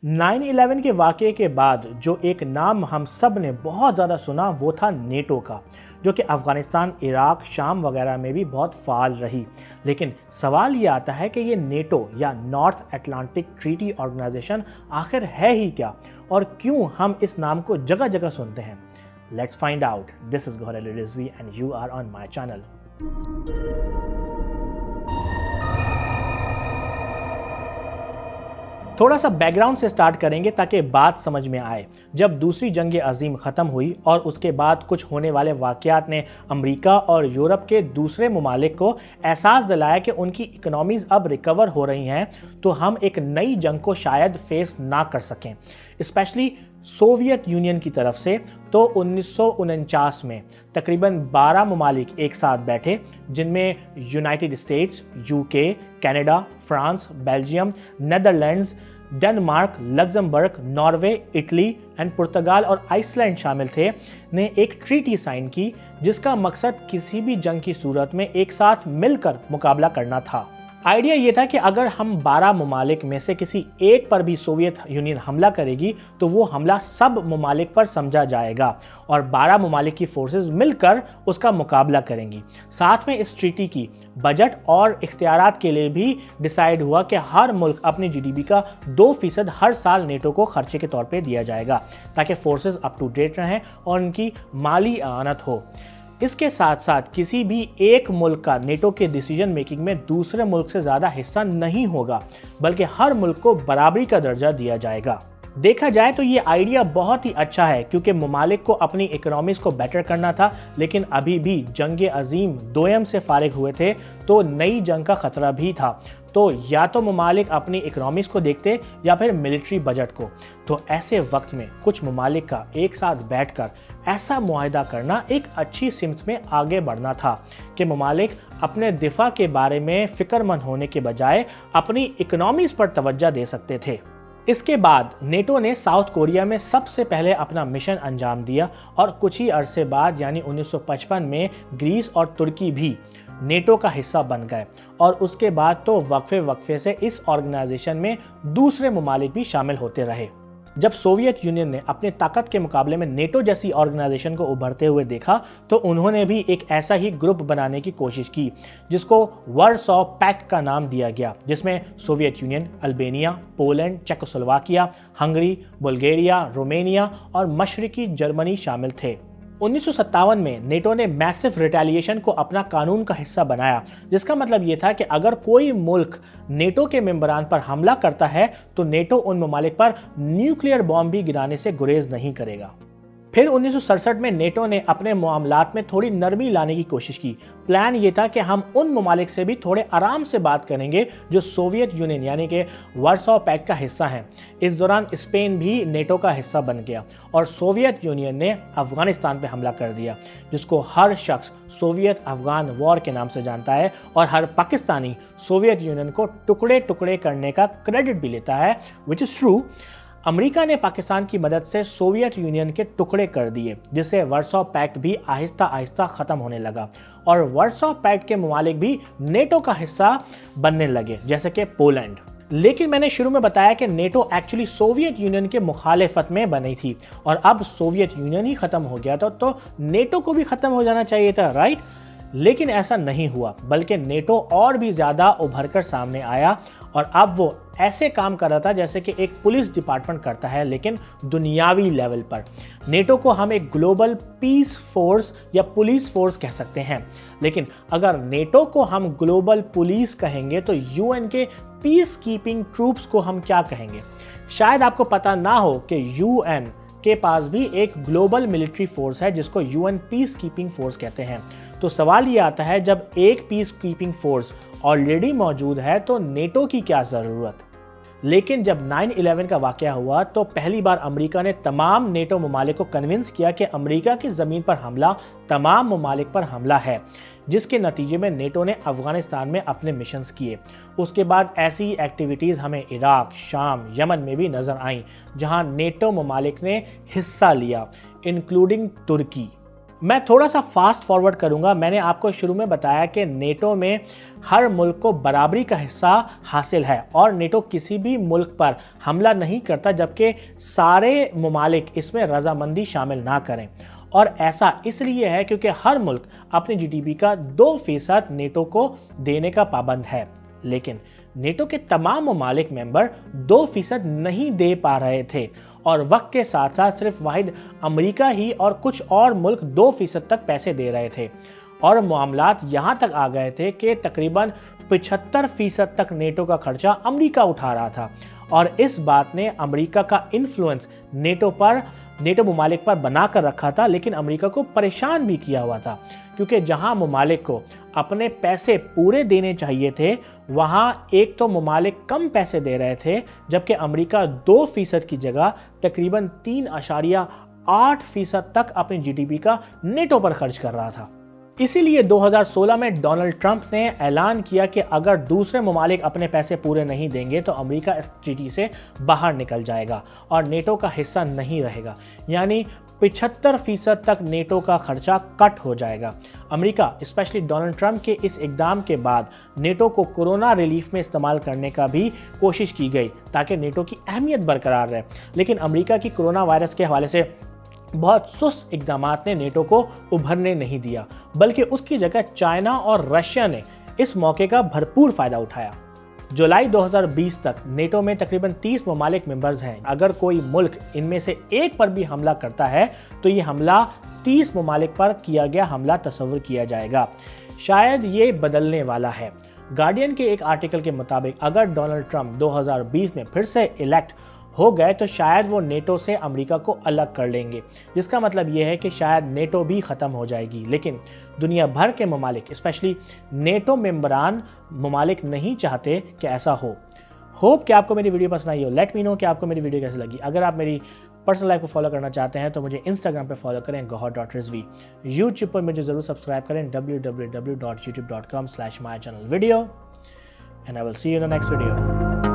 9/11 के वाक़ये के बाद जो एक नाम हम सब ने बहुत ज़्यादा सुना वो था नेटो का, जो कि अफ़गानिस्तान, इराक, शाम वगैरह में भी बहुत फ़ाल रही। लेकिन सवाल ये आता है कि ये नेटो या नॉर्थ अटलांटिक ट्रीटी ऑर्गेनाइजेशन आखिर है ही क्या, और क्यों हम इस नाम को जगह जगह सुनते हैं। Let's find out. This is Gauhar Ali Rizvi and you are on my channel. थोड़ा सा बैकग्राउंड से स्टार्ट करेंगे ताकि बात समझ में आए। जब दूसरी जंग अजीम ख़त्म हुई और उसके बाद कुछ होने वाले वाक़यात ने अमेरिका और यूरोप के दूसरे ममालिक को एहसास दिलाया कि उनकी इकनॉमीज़ अब रिकवर हो रही हैं, तो हम एक नई जंग को शायद फेस ना कर सकें, स्पेशली सोवियत यूनियन की तरफ से। तो 1949 में तकरीबन 12 ममालिक एक साथ बैठे, जिनमें United States, UK, Canada, France, Belgium, Netherlands, Denmark, Luxembourg, Norway, Italy and पुर्तगाल और आइसलैंड शामिल थे, ने एक ट्रीटी साइन की जिसका मकसद किसी भी जंग की सूरत में एक साथ मिलकर मुकाबला करना था। आइडिया ये था कि अगर हम 12 ममालिक में से किसी एक पर भी सोवियत यूनियन हमला करेगी तो वो हमला सब ममालिक पर समझा जाएगा और 12 ममालिक की फोर्सेस मिलकर उसका मुकाबला करेंगी। साथ में इस ट्रीटी की बजट और इख्तियारात के लिए भी डिसाइड हुआ कि हर मुल्क अपनी जीडीपी का 2% हर साल नेटो को खर्चे के तौर पे दिया जाएगा, ताकि फोर्सेस अप टू डेट रहें और उनकी माली आनत हो। इसके साथ साथ किसी भी एक मुल्क का नेटो के डिसीजन मेकिंग में दूसरे मुल्क से ज़्यादा हिस्सा नहीं होगा, बल्कि हर मुल्क को बराबरी का दर्जा दिया जाएगा। देखा जाए तो ये आइडिया बहुत ही अच्छा है, क्योंकि ममालिक को अपनी इकोनॉमीज़ को बेटर करना था, लेकिन अभी भी जंग अजीम दोयम से फारिग हुए थे, तो नई जंग का ख़तरा भी था। तो या तो ममालिक अपनी इकोनॉमीज़ को देखते या फिर मिलिट्री बजट को। तो ऐसे वक्त में कुछ ममालिक का एक साथ बैठकर ऐसा मुआहदा करना एक अच्छी सिमत में आगे बढ़ना था कि ममालिक अपने दिफा के बारे में फ़िक्रमंद होने के बजाय अपनी इकोनॉमीज़ पर तवज्जो दे सकते थे। इसके बाद नेटो ने साउथ कोरिया में सबसे पहले अपना मिशन अंजाम दिया और कुछ ही अरसे बाद यानी 1955 में ग्रीस और तुर्की भी नेटो का हिस्सा बन गए, और उसके बाद तो वक्फे से इस ऑर्गेनाइजेशन में दूसरे ममालिक भी शामिल होते रहे। जब सोवियत यूनियन ने अपने ताकत के मुकाबले में नेटो जैसी ऑर्गेनाइजेशन को उभरते हुए देखा, तो उन्होंने भी एक ऐसा ही ग्रुप बनाने की कोशिश की जिसको वारसॉ पैक्ट का नाम दिया गया, जिसमें Soviet union, Albania, Poland, Czechoslovakia, Hungary, Bulgaria, Romania और मशरकी जर्मनी शामिल थे। 1957 में नेटो ने मैसिव रिटेलिएशन को अपना कानून का हिस्सा बनाया, जिसका मतलब ये था कि अगर कोई मुल्क नेटो के मेंबरान पर हमला करता है तो नेटो उन ममालिक पर न्यूक्लियर बॉम्ब भी गिराने से गुरेज नहीं करेगा। फिर 1967 में नेटो ने अपने मामलात में थोड़ी नरमी लाने की कोशिश की। प्लान ये था कि हम उन ममालिक से भी थोड़े आराम से बात करेंगे जो सोवियत यूनियन यानी कि वारसॉ पैक्ट का हिस्सा हैं। इस दौरान स्पेन भी नेटो का हिस्सा बन गया और सोवियत यूनियन ने अफगानिस्तान पर हमला कर दिया, जिसको हर शख्स सोवियत अफगान वॉर के नाम से जानता है, और हर पाकिस्तानी सोवियत यूनियन को टुकड़े टुकड़े करने का क्रेडिट भी लेता है, विच इज़ ट्रू। अमेरिका ने पाकिस्तान की मदद से सोवियत यूनियन के टुकड़े कर दिए, जिससे वारसॉ पैक्ट भी आहिस्ता आहिस्ता ख़त्म होने लगा और वारसॉ पैक्ट के ममालिक भी नेटो का हिस्सा बनने लगे, जैसे कि पोलैंड। लेकिन मैंने शुरू में बताया कि नेटो एक्चुअली सोवियत यूनियन के मुखालिफत में बनी थी, और अब सोवियत यूनियन ही ख़त्म हो गया था तो नेटो को भी ख़त्म हो जाना चाहिए था, राइट? लेकिन ऐसा नहीं हुआ, बल्कि नेटो और भी ज़्यादा उभर कर सामने आया और अब वो ऐसे काम कर रहा था जैसे कि एक पुलिस डिपार्टमेंट करता है, लेकिन दुनियावी लेवल पर। नेटो को हम एक ग्लोबल पीस फोर्स या पुलिस फोर्स कह सकते हैं, लेकिन अगर नेटो को हम ग्लोबल पुलिस कहेंगे तो यूएन के पीस कीपिंग ट्रूप्स को हम क्या कहेंगे? शायद आपको पता ना हो कि यूएन के पास भी एक ग्लोबल मिलिट्री फोर्स है जिसको यूएन पीस कीपिंग फोर्स कहते हैं। तो सवाल ये आता है, जब एक पीस कीपिंग फोर्स ऑलरेडी मौजूद है तो नेटो की क्या ज़रूरत? लेकिन जब 9/11 का वाक़या हुआ तो पहली बार अमेरिका ने तमाम नेटो ममालिक को कन्विंस किया कि अमेरिका की ज़मीन पर हमला तमाम ममालिक पर हमला है, जिसके नतीजे में नेटो ने अफ़गानिस्तान में अपने मिशंस किए। उसके बाद ऐसी एक्टिविटीज़ हमें इराक, शाम, यमन में भी नज़र आईं, जहां नेटो ममालिक ने हिस्सा लिया, इंक्लूडिंग तुर्की। मैं थोड़ा सा फास्ट फॉरवर्ड करूंगा। मैंने आपको शुरू में बताया कि नेटो में हर मुल्क को बराबरी का हिस्सा हासिल है और नेटो किसी भी मुल्क पर हमला नहीं करता जबकि सारे ममालिक इसमें रजामंदी शामिल ना करें। और ऐसा इसलिए है क्योंकि हर मुल्क अपने जीडीपी का 2% नेटो को देने का पाबंद है, लेकिन नेटो के तमाम ममालिक मेंबर 2% नहीं दे पा रहे थे और वक्त के साथ साथ सिर्फ वाहिद अमेरिका ही और कुछ और मुल्क 2% तक पैसे दे रहे थे और मामलात यहाँ तक आ गए थे कि तकरीबन 75% तक नेटो का खर्चा अमेरिका उठा रहा था। और इस बात ने अमेरिका का इन्फ्लुएंस नेटो ममालिक पर बना कर रखा था, लेकिन अमेरिका को परेशान भी किया हुआ था क्योंकि जहां ममालिक को अपने पैसे पूरे देने चाहिए थे वहां एक तो ममालिक कम पैसे दे रहे थे जबकि अमेरिका 2% की जगह तकरीबन 3.8% तक अपनी जीडीपी का नेटो पर खर्च कर रहा था। इसीलिए 2016 में डोनाल्ड ट्रंप ने ऐलान किया कि अगर दूसरे ममालिक अपने पैसे पूरे नहीं देंगे तो अमेरिका इस ट्रीटी से बाहर निकल जाएगा और नेटो का हिस्सा नहीं रहेगा, यानी 75% तक नेटो का खर्चा कट हो जाएगा। अमेरिका स्पेशली डोनाल्ड ट्रंप के इस इकदाम के बाद नेटो को कोरोना रिलीफ में इस्तेमाल करने का भी कोशिश की गई ताकि नेटो की अहमियत बरकरार रहे, लेकिन अमेरिका की कोरोना वायरस के हवाले से बहुत सुस्त इकदामात ने नेटो को उभरने नहीं दिया, बल्कि उसकी जगह चाइना और रशिया ने इस मौके का भरपूर फायदा उठाया। जुलाई 2020 तक नेटो में तकरीबन 30 ममालिक मेंबर्स हैं। अगर कोई मुल्क इनमें से एक पर भी हमला करता है तो ये हमला 30 ममालिक पर किया गया हमला तस्वुर किया जाएगा। शायद ये बदलने वाला है। गार्डियन के एक आर्टिकल के मुताबिक अगर डोनाल्ड ट्रंप 2020 में फिर से इलेक्ट हो गए तो शायद वो नेटो से अमेरिका को अलग कर लेंगे, जिसका मतलब ये है कि शायद नेटो भी ख़त्म हो जाएगी। लेकिन दुनिया भर के ममालिक स्पेशली नेटो मेंबरान ममालिक नहीं चाहते कि ऐसा हो। होप कि आपको मेरी वीडियो पसंद आई हो। लेट मी नो कि आपको मेरी वीडियो कैसी लगी। अगर आप मेरी पर्सनल लाइफ को फॉलो करना चाहते हैं तो मुझे इंस्टाग्राम पे फॉलो करें gohar.rizvi। यूट्यूब पर मुझे ज़रूर सब्सक्राइब करें www.youtube.com/mychannelvideo and I will see you in the next video।